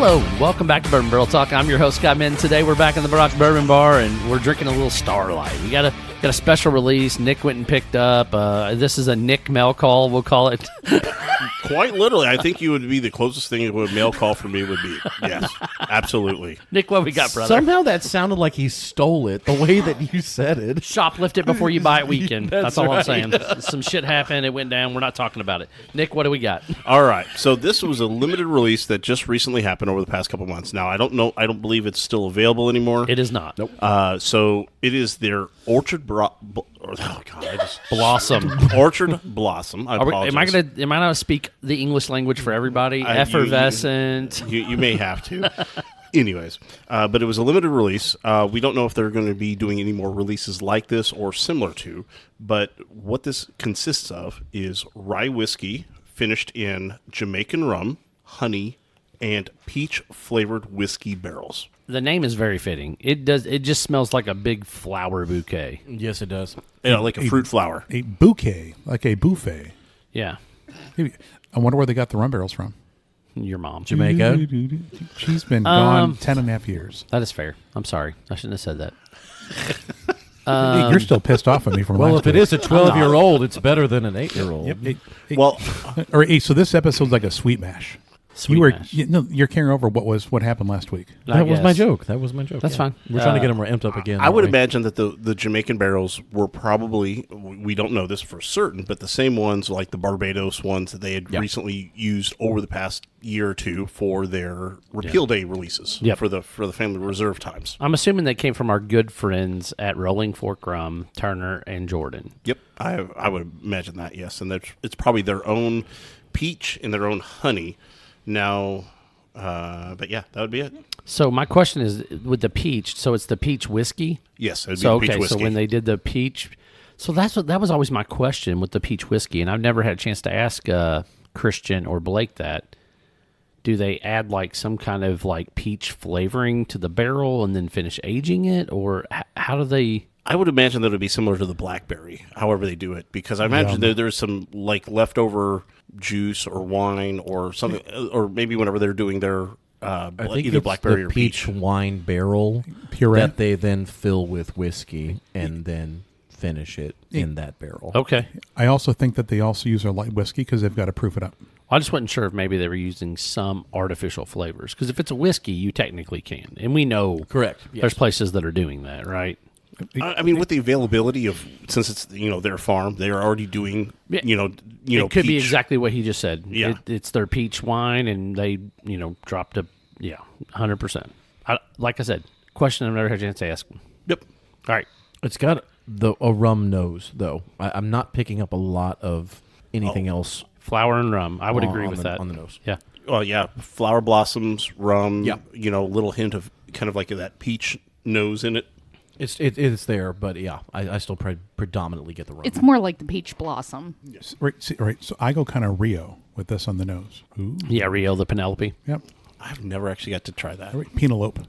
Hello, welcome back to Bourbon Barrel Talk. I'm your host, Scott Minton. Today we're back in the Barack Bourbon Bar, and we're drinking a little Starlight. We got a special release. Nick went and picked up. This is a Nick mail call, we'll call it. Quite literally, I think you would be the closest thing a mail call for me would be. Yes, absolutely. Nick, what we got, brother? Somehow that sounded like he stole it, the way that you said it. Shoplift it before you buy it weekend. That's all right. I'm saying. Some shit happened. It went down. We're not talking about it. Nick, what do we got? All right, so this was a limited release that just recently happened over the past couple months. Now, I don't believe it's still available anymore. It is not. Nope. So it is their Orchard Blossom. Orchard Blossom. I apologize. Am I going to speak the English language for everybody? Effervescent. You may have to. Anyways, but it was a limited release. We don't know if they're going to be doing any more releases like this or similar to, but what this consists of is rye whiskey finished in Jamaican rum, honey, and peach-flavored whiskey barrels. The name is very fitting. It just smells like a big flower bouquet. Yes, it does. Yeah, like a fruit flower. A bouquet, like a buffet. Yeah. I wonder where they got the rum barrels from. Your mom. Jamaica. She's been gone 10 and a half years. That is fair. I'm sorry. I shouldn't have said that. You're still pissed off at me from Well, last if it week. is a 12-year-old, it's better than an 8-year-old. Yep. Well, All right, so this episode's like a sweet mash. Sweet mash. You're carrying over what happened last week. That was my joke. That's fine. We're trying to get them amped up again. I would aren't we? imagine that the Jamaican barrels were probably, we don't know this for certain, but the same ones like the Barbados ones that they had recently used over the past year or two for their repeal day releases for the family reserve times. I'm assuming they came from our good friends at Rolling Fork Rum, Turner, and Jordan. Yep, I would imagine that, yes. And it's probably their own peach and their own honey. Now, but yeah, that would be it. So my question is, with the peach, so it's the peach whiskey? Yes, it would So be the peach so whiskey. when they did the peach, so that was always my question with the peach whiskey, and I've never had a chance to ask Christian or Blake that. Do they add like some kind of like peach flavoring to the barrel and then finish aging it, or how do they? I would imagine that it would be similar to the blackberry, however they do it, because I imagine there's some like leftover juice or wine or something, or maybe whenever they're doing their either blackberry the or peach wine barrel Puree? that they then fill with whiskey and then finish it in that barrel. Okay, I also think that they also use their light whiskey because they've got to proof it up. I just wasn't sure if maybe they were using some artificial flavors, because if it's a whiskey, you technically can, and we know Correct. there's places that are doing that, right? I mean, with the availability of, since it's their farm, they are already doing It could be peach. exactly what he just said. Yeah. It's their peach wine, and they dropped 100%. Like I said, question I've never had a chance to ask them. Yep. All right, It's got a rum nose, though. I'm not picking up a lot of anything else. flour and rum. I would agree on with the- that on the nose. Yeah. Well, yeah, flower blossoms, rum. Yeah. Little hint of kind of like that peach nose in it. It's there, but yeah, I still predominantly get the rum. It's more like the peach blossom. Yes. Right, so I go kind of Rio with this on the nose. Ooh. Yeah, Rio the Penelope. Yep. I've never actually got to try that. All right, Penelope.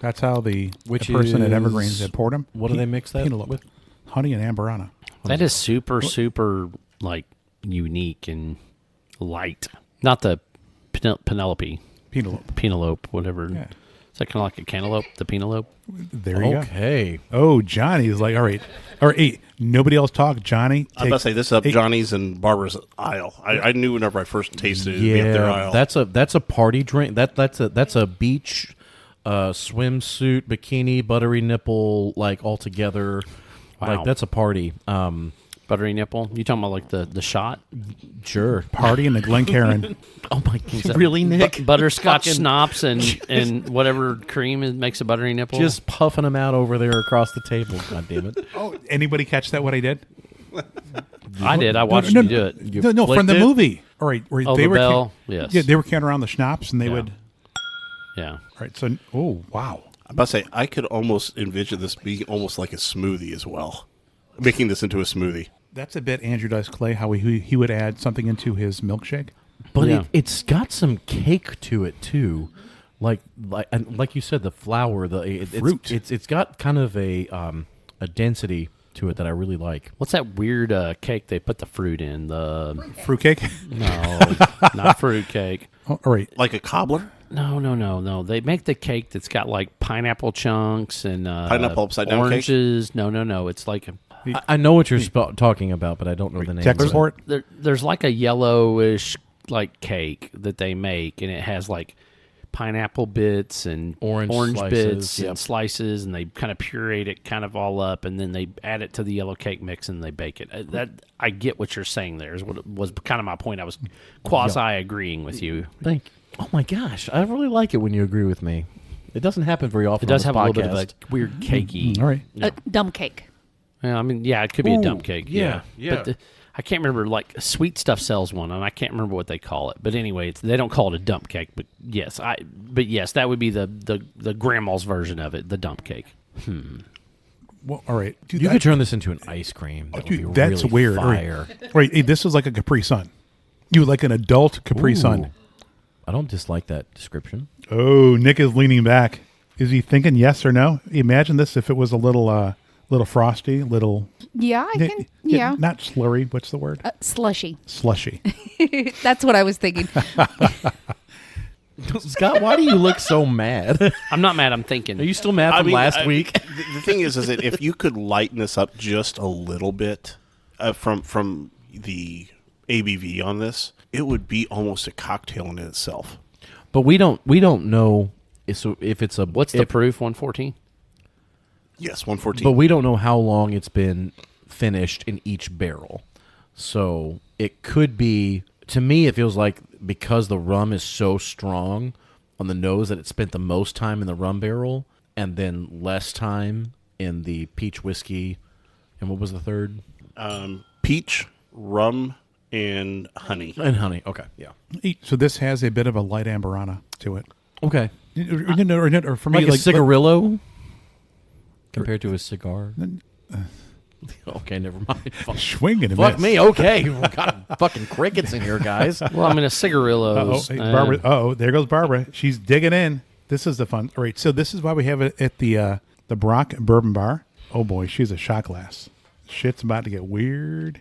That's how the Which person at is- Evergreens had poured them. what do they mix that Penelope. with? Honey and amberana. That is super like unique and light. Not the Penelope, Penelope. whatever. Yeah. Is that kind of like a cantaloupe? The penelope. There you go. Okay. Oh, Johnny's like, all right. Hey, nobody else talk. Johnny. I'm about to say this is up Hey. Johnny's and Barbara's aisle. I knew whenever I first tasted it, it'd be up their aisle. that's a party drink. That's a beach swimsuit, bikini, buttery nipple, like all together. Wow. Like that's a party. Buttery nipple. You talking about like the shot? Sure. Party in the Glencairn. Oh my god. Really, Nick? Butterscotch Fucking- schnapps and whatever cream makes a buttery nipple. Just puffing them out over there across the table. God damn it. Oh, anybody catch that? What I did? I did. I watched no, you do it. No, from the flicked it? movie. All right, where Oh, they the were bell? Yes. Yeah, they were carrying around the schnapps, and they Yeah. would. Yeah. All right, so wow, I'm about to say I could almost envision this being almost like a smoothie as well, making this into a smoothie. that's a bit Andrew Dice Clay. How he would add something into his milkshake. But Yeah. it's got some cake to it too, like you said, the flour, Fruit. It's got kind of a density to it that I really like. What's that weird cake they put the fruit in? The Fruitcake. no, not fruit cake. Oh, all right, Like a cobbler? No. They make the cake that's got like pineapple chunks and Pineapple upside down cake? oranges. No. It's like I know what you're talking about, but I don't know the name. Texas of it. port. there's like a yellowish like cake that they make, and it has like pineapple bits and Orange slices, bits yep. and slices, and they kind of pureed it kind of all up, and then they add it to the yellow cake mix and they bake it. That I get what you're saying there is what it was kind of my point. I was quasi agreeing with you. Thank you. Oh my gosh, I really like it when you agree with me. It doesn't happen very often. It does on have this a little bit podcast. of a weird cakey. All right. Yeah. Dumb cake. Yeah, I mean, yeah, it could be a dump cake. yeah. But I can't remember. Like Sweet Stuff sells one, and I can't remember what they call it. But anyway, they don't call it a dump cake. But yes, that would be the grandma's version of it, the dump cake. Well, all right. Dude, You could turn this into an ice cream. That would dude, be that's really weird. All Fire. right. Hey, this is like a Capri Sun. You would like an adult Capri Ooh. Sun. I don't dislike that description. Oh, Nick is leaning back. Is he thinking yes or no? Imagine this if it was a little frosty, little. Yeah, I can. Yeah. Not slurry. What's the word? Slushy. Slushy. That's what I was thinking. Scott, why do you look so mad? I'm not mad. I'm thinking. Are you still mad from last week? The thing is that if you could lighten this up just a little bit from the ABV on this, it would be almost a cocktail in itself. But we don't know if it's a What's the proof? 114. Yes, 114. But we don't know how long it's been finished in each barrel. So it could be, to me, it feels like because the rum is so strong on the nose that it spent the most time in the rum barrel and then less time in the peach whiskey. And what was the third? Peach, rum, and honey. And honey. Okay. Yeah. So this has a bit of a light amberana to it. Okay. Or for me, Like a cigarillo compared to a cigar. Okay, never mind. Fuck, swing and a fuck miss. me. Okay, we got fucking crickets in here, guys. Well, I mean, a cigarillo. Barbara. There goes Barbara. She's digging in. This is the fun. All right, so this is why we have it at the Brock Bourbon Bar. Oh boy, she's a shot glass. Shit's about to get weird.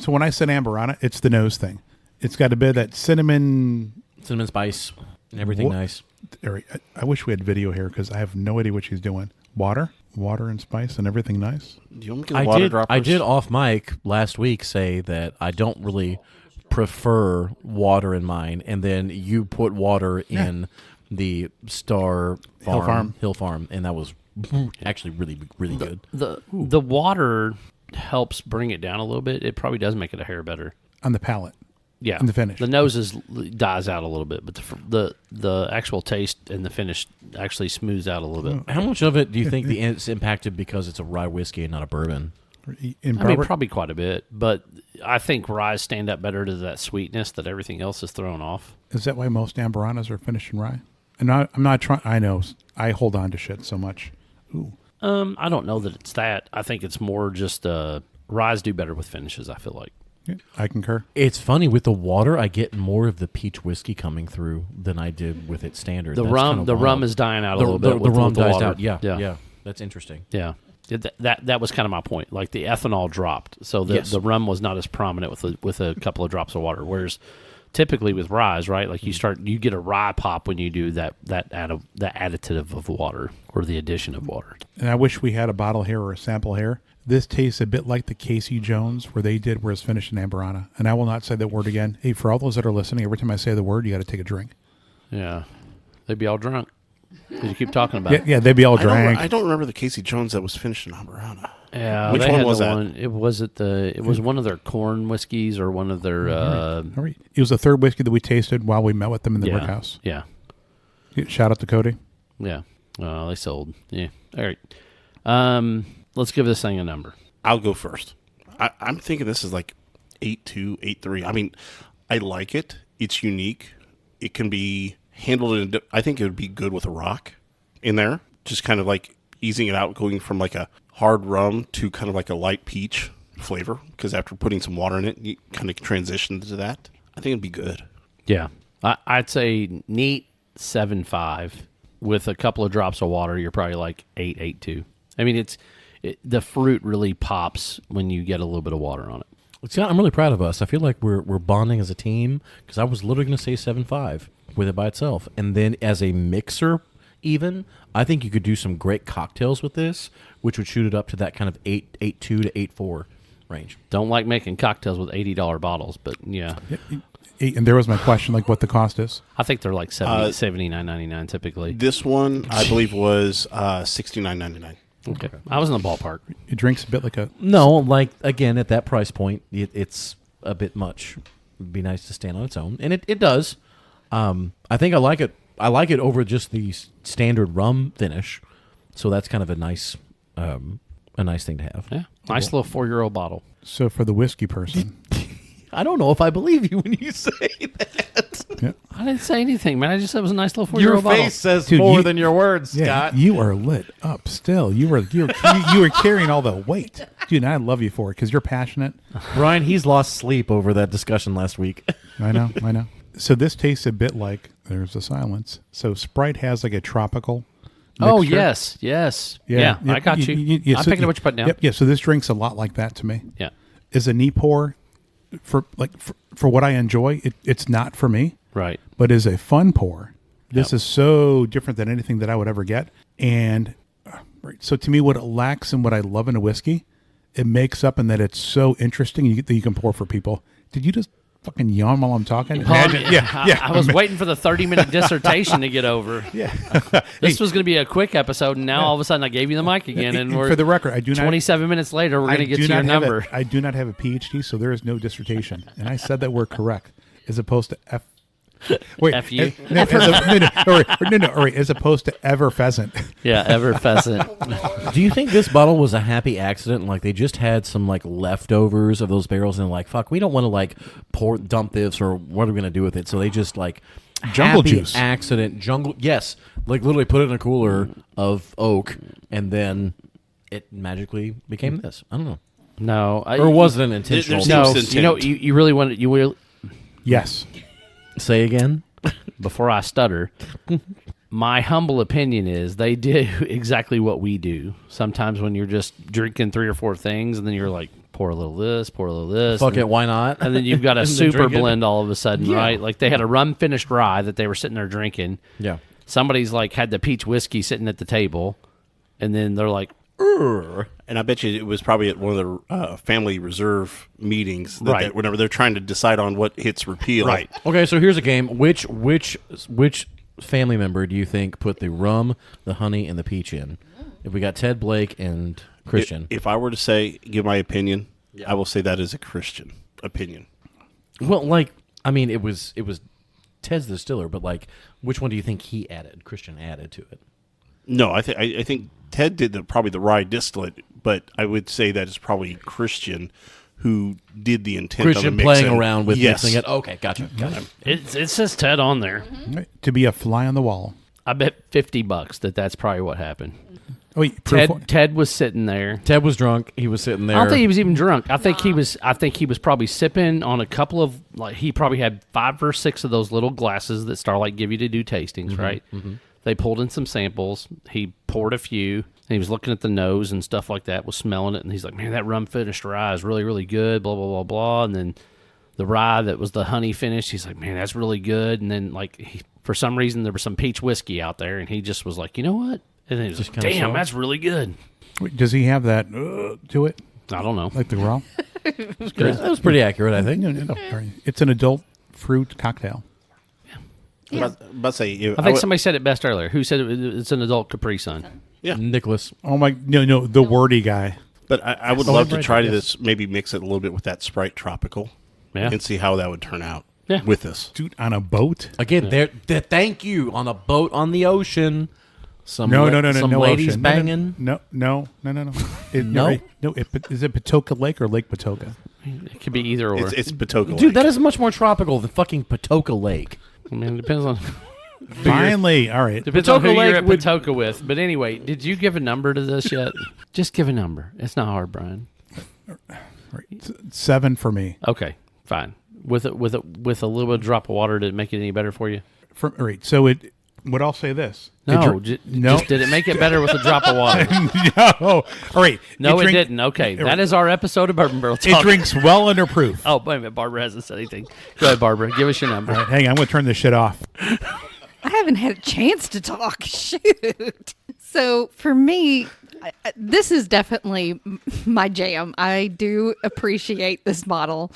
So when I said amberana, it's the nose thing. It's got a bit of that cinnamon Spice and everything nice. All right, I wish we had video here because I have no idea what she's doing. Water and spice and everything nice. Do you want me to get the water droppers? I did off mic last week say that I don't really prefer water in mine, and then you put water in the Star Hill Farm, and that was actually really, really good. The water helps bring it down a little bit. It probably does make it a hair better. On the palate. Yeah, in the finish. The nose dies out a little bit, but the actual taste and the finish actually smooths out a little bit. How much of it do you think it's impacted because it's a rye whiskey and not a bourbon? I mean, probably quite a bit, but I think ryes stand up better to that sweetness that everything else is thrown off. Is that why most amberanas are finished in rye? And I'm not trying. I know I hold on to shit so much. Ooh. I don't know that it's that. I think it's more just ryes do better with finishes. I feel like. Yeah, I concur. It's funny with the water. I get more of the peach whiskey coming through than I did with its standard. The rum is dying out a little bit. The rum dies water. out. Yeah. That's interesting. Yeah. That was kind of my point. Like the ethanol dropped, so the rum was not as prominent with a couple of drops of water. Whereas typically with ryes, right? Like you get a rye pop when you do that additive of water or the addition of water. And I wish we had a bottle here or a sample here. This tastes a bit like the Casey Jones where it's finished in amberana. And I will not say that word again. Hey, for all those that are listening, every time I say the word, you got to take a drink. Yeah, they'd be all drunk. Because you keep talking about it. Yeah, they'd be all drank. I don't remember the Casey Jones that was finished in amberana. Yeah, which one was that? It was one of their corn whiskeys or one of their. All right. It was the third whiskey that we tasted while we met with them in the workhouse. Yeah. Shout out to Cody. Yeah. They sold. Yeah. All right. Let's give this thing a number. I'll go first. I'm thinking this is like 8.2, 8.3. I mean, I like it. It's unique. It can be handled I think it would be good with a rock in there. Just kind of like easing it out, going from like a hard rum to kind of like a light peach flavor. Because after putting some water in it, you kind of transition to that. I think it'd be good. Yeah. I'd say neat 7.5 with a couple of drops of water. You're probably like 8.2. I mean, the fruit really pops when you get a little bit of water on it. See, I'm really proud of us. I feel like we're bonding as a team because I was literally going to say 7.5 with it by itself, and then as a mixer, even I think you could do some great cocktails with this, which would shoot it up to that kind of 8.2 to 8.4 range. Don't like making cocktails with $80 bottles, but yeah. And there was my question, like what the cost is. I think they're like $79.99 typically. This one, I believe, was $69.99. Okay. I was in the ballpark. It drinks a bit like a. No, like again at that price point, it's a bit much. It'd be nice to stand on its own, and it does. I think I like it. I like it over just the standard rum finish, so that's kind of a nice thing to have. Yeah. Nice little 4-year-old bottle. So for the whiskey person, I don't know if I believe you when you say that. yeah. I didn't say anything, man. I just said it was a nice little Your 4-year-old bottle. face says Dude, more you- than your words, Yeah, Scott. you are lit up still. You were carrying all the weight, dude. And I love you for it because you're passionate. Brian, he's lost sleep over that discussion last week. I know. So this tastes a bit like there's a silence. So Sprite has like a tropical. Oh, mixture. yes. Yeah, I got you. I'm so picking up what you're putting down. Yep, yeah. So this drinks a lot like that to me. Yeah. Is a neat pour for what I enjoy. It's not for me, Right. but is a fun pour. This is so different than anything that I would ever get. And right, so to me, what it lacks and what I love in a whiskey, it makes up in that it's so interesting that you can pour for people. Did you just fucking yawn while I'm talking? I was waiting for the 30-minute dissertation to get over. Yeah. This was going to be a quick episode, and now all of a sudden I gave you the mic again, and we're For the record, I do not. 27 minutes later, we're going to get do to your not have number. I do not have a PhD, so there is no dissertation. And I said that word correct, as opposed to F. Wait, F you? No, as opposed to ever pheasant. Yeah, ever pheasant. Do you think this bottle was a happy accident? Like they just had some like leftovers of those barrels and like, fuck, we don't want to like dump this or what are we going to do with it? So they just like Jungle happy juice. accident. Yes. Like literally put it in a cooler of oak and then it magically became this. I don't know. No. Or was it an intentional? There's- No, Seems you know, intent. you really want to, you will, Yes. Say again? before I stutter, my humble opinion is they do exactly what we do. Sometimes when you're just drinking 3 or 4 things, and then you're like, pour a little this, pour a little this. Fuck and, it, why not? And then you've got a And then super drink it. blend all of a sudden, right? Like they had a rum finished rye that they were sitting there drinking. Yeah. Somebody's like had the peach whiskey sitting at the table, and then they're like, And I bet you it was probably at one of the family reserve meetings. Right. Whenever they're trying to decide on what hits repeal. Right. Okay, so here's a game. Which family member do you think put the rum, the honey, and the peach in? If we got Ted, Blake, and Christian. If I were to say, give my opinion, I will say that is a Christian opinion. Well, like, I mean, it was Ted's the distiller, but like, which one do you think Christian added to it? No, I think Ted did probably the rye distillate, but I would say that it's probably Christian who did the intent Christian of the playing mixing. around with Yes. mixing it. Okay, gotcha. it says Ted on there. Right. To be a fly on the wall. I bet $50 that's probably what happened. Oh, wait, proof- Ted was sitting there. Ted was drunk. He was sitting there. I don't think he was even drunk. I think he was probably sipping on a couple of like he probably had 5 or 6 of those little glasses that Starlight give you to do tastings, right? Mm-hmm. They pulled in some samples. He poured a few. And he was looking at the nose and stuff like that, was smelling it, and he's like, man, that rum finished rye is really, really good, blah, blah, blah, blah. And then the rye that was the honey finished, he's like, man, that's really good. And then like for some reason there was some peach whiskey out there, and he just was like, you know what? And then he was Just like, kinda damn, saw it. that's really good. Wait, does he have that to it? I don't know. Like the raw? That was pretty accurate, I think. No. Sorry. It's an adult fruit cocktail. About to say, I think somebody said it best earlier. Who said it's an adult Capri Sun? yeah. Nicholas. Oh my, no, the wordy guy. But I would Oh, love to right, try to yes. this, maybe mix it a little bit with that Sprite Tropical Yeah. and see how that would turn out Yeah. with this. Dude, on a boat? Again, there. Thank you on a boat on the ocean. Some No, Some no ladies ocean. banging. No. It, No? Is it Patoka Lake or Lake Patoka? It could be either or. It's Patoka Dude, Lake. that is much more tropical than fucking Patoka Lake. I mean, it depends on Finally, all right. depends on who Patoka you're Lake at would- Patoka with. But anyway, did you give a number to this yet? Just give a number. It's not hard, Brian. Right. 7 for me. Okay, fine. With a little bit of drop of water, did it make it any better for you? All right. So But I'll say this. No, no. just did it make it better with a drop of water? No. All right. No, it didn't. Okay, that is our episode of Bourbon Barrel Talk. It drinks well under proof. Oh, wait a minute. Barbara hasn't said anything. Go ahead, Barbara. Give us your number. All right, hang on. I'm going to turn this shit off. I haven't had a chance to talk. Shoot. So for me, this is definitely my jam. I do appreciate this bottle.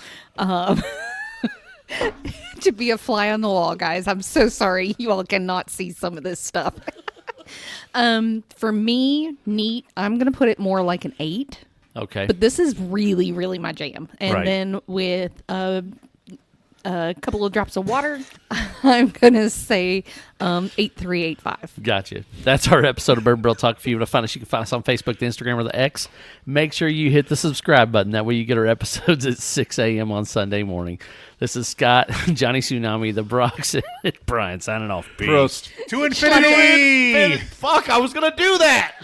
To be a fly on the wall, guys. I'm so sorry you all cannot see some of this stuff. For me, neat, I'm going to put it more like an 8. Okay. But this is really, really my jam. And Right. then with a couple of drops of water, I'm going to say 8385. Gotcha. That's our episode of Bourbon Barrel Talk. If you want to find us, you can find us on Facebook, the Instagram, or the X. Make sure you hit the subscribe button. That way you get our episodes at 6 a.m. on Sunday morning. This is Scott, Johnny Tsunami, the Brox, and Brian signing off. Peace. Prost. To infinity! Fuck, I was going to do that.